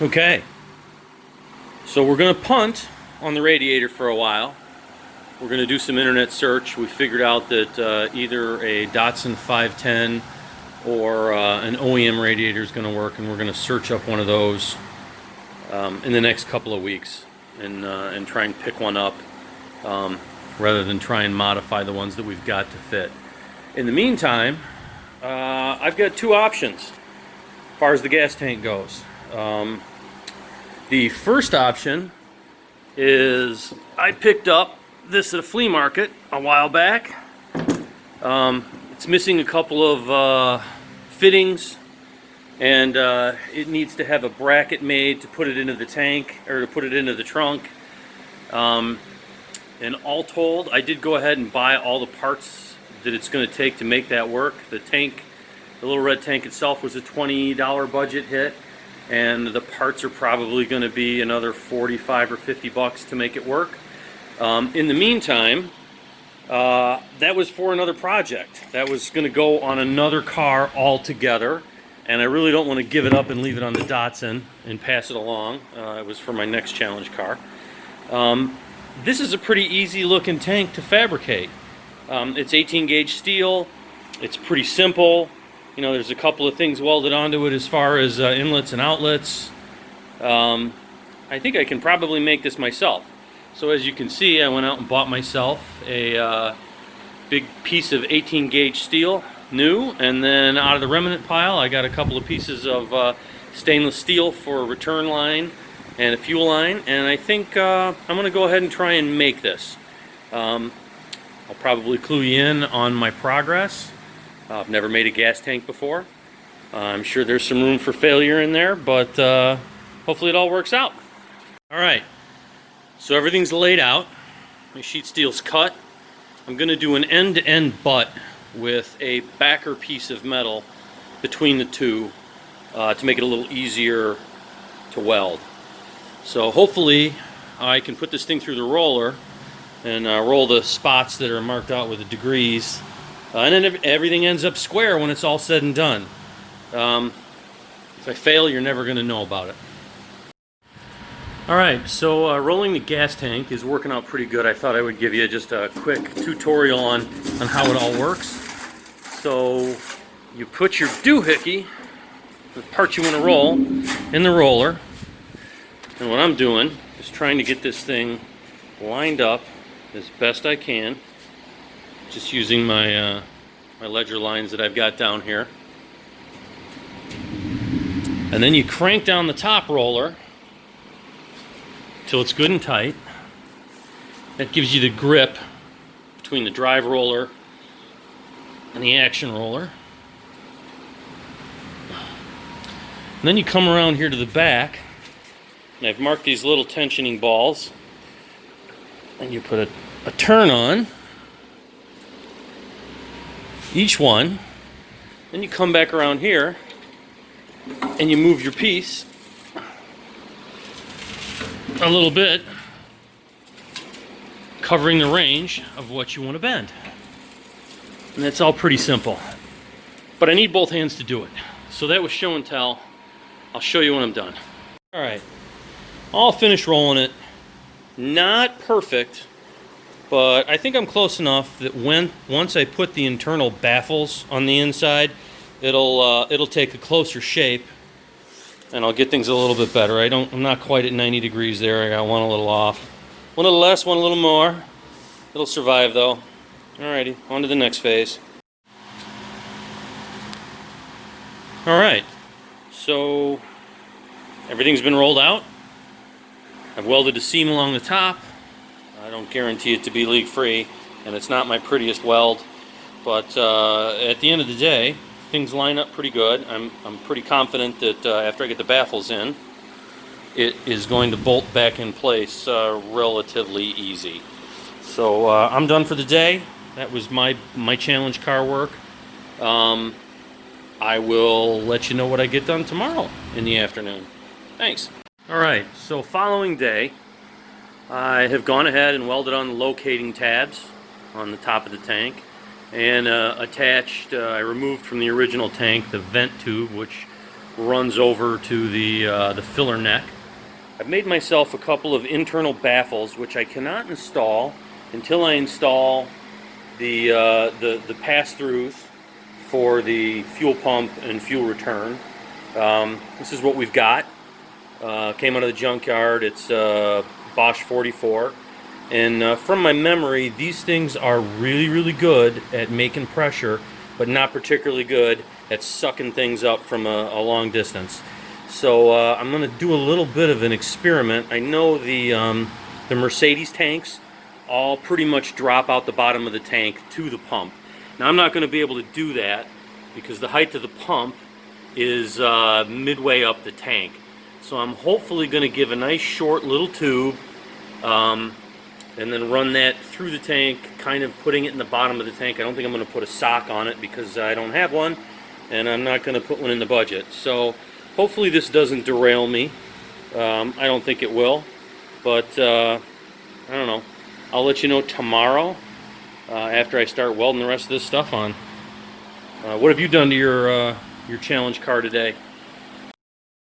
Okay, so we're going to punt on the radiator for a while. We're going to do some internet search. We figured out that either a Datsun 510 or an OEM radiator is going to work, and we're going to search up one of those in the next couple of weeks and try and pick one up rather than try and modify the ones that we've got to fit. In the meantime, I've got two options as far as the gas tank goes. The first option is I picked up this at a flea market a while back. It's missing a couple of fittings, and it needs to have a bracket made to put it into the tank, or to put it into the trunk. And all told, I did go ahead and buy all the parts that it's going to take to make that work. The tank, the little red tank itself, was a $20 budget hit, and the parts are probably going to be another 45 or 50 bucks to make it work. In the meantime, that was for another project. That was going to go on another car altogether, and I really don't want to give it up and leave it on the Datsun and pass it along. It was for my next challenge car. This is a pretty easy looking tank to fabricate. It's 18 gauge steel. It's pretty simple. You know, there's a couple of things welded onto it as far as inlets and outlets. I think I can probably make this myself. So as you can see, I went out and bought myself a big piece of 18 gauge steel, new, and then out of the remnant pile I got a couple of pieces of stainless steel for a return line and a fuel line, and I think I'm going to go ahead and try and make this. I'll probably clue you in on my progress. I've never made a gas tank before. I'm sure there's some room for failure in there, but hopefully it all works out. Alright, so everything's laid out. My sheet steel's cut. I'm going to do an end-to-end butt with a backer piece of metal between the two to make it a little easier to weld. So hopefully I can put this thing through the roller and roll the spots that are marked out with the degrees. And then everything ends up square when it's all said and done. If I fail, you're never going to know about it. Alright, so rolling the gas tank is working out pretty good. I thought I would give you just a quick tutorial on how it all works. So you put your doohickey, the part you want to roll, in the roller. And what I'm doing is trying to get this thing lined up as best I can. Just using my my ledger lines that I've got down here. And then you crank down the top roller till it's good and tight. That gives you the grip between the drive roller and the action roller. And then you come around here to the back, and I've marked these little tensioning balls, and you put a turn on each one. Then you come back around here and you move your piece a little bit, covering the range of what you want to bend. And that's all pretty simple. But I need both hands to do it. So that was show and tell. I'll show you when I'm done. Alright, I'll finish rolling it. Not perfect, but I think I'm close enough that once I put the internal baffles on the inside, it'll take a closer shape, and I'll get things a little bit better. I'm not quite at 90 degrees there. I got one a little off. One a little less, one a little more. It'll survive though. Alrighty, on to the next phase. Alright, so everything's been rolled out. I've welded a seam along the top. I don't guarantee it to be leak free, and it's not my prettiest weld, but at the end of the day, things line up pretty good. I'm pretty confident that after I get the baffles in, it is going to bolt back in place relatively easy. So I'm done for the day. That was my challenge car work. I will let you know what I get done tomorrow in the afternoon. Thanks. Alright, so following day, I have gone ahead and welded on the locating tabs on the top of the tank, and attached, I removed from the original tank the vent tube, which runs over to the filler neck. I've made myself a couple of internal baffles, which I cannot install until I install the pass-throughs for the fuel pump and fuel return. This is what we've got. Came out of the junkyard. It's Bosch 44. And from my memory, these things are really good at making pressure, but not particularly good at sucking things up from a long distance. So I'm going to do a little bit of an experiment. I know the Mercedes tanks all pretty much drop out the bottom of the tank to the pump. Now I'm not going to be able to do that because the height of the pump is midway up the tank. So I'm hopefully going to give a nice short little tube and then run that through the tank, kind of putting it in the bottom of the tank. I don't think I'm going to put a sock on it because I don't have one, and I'm not going to put one in the budget. So hopefully this doesn't derail me. I don't think it will, but I don't know. I'll let you know tomorrow after I start welding the rest of this stuff on. What have you done to your challenge car today?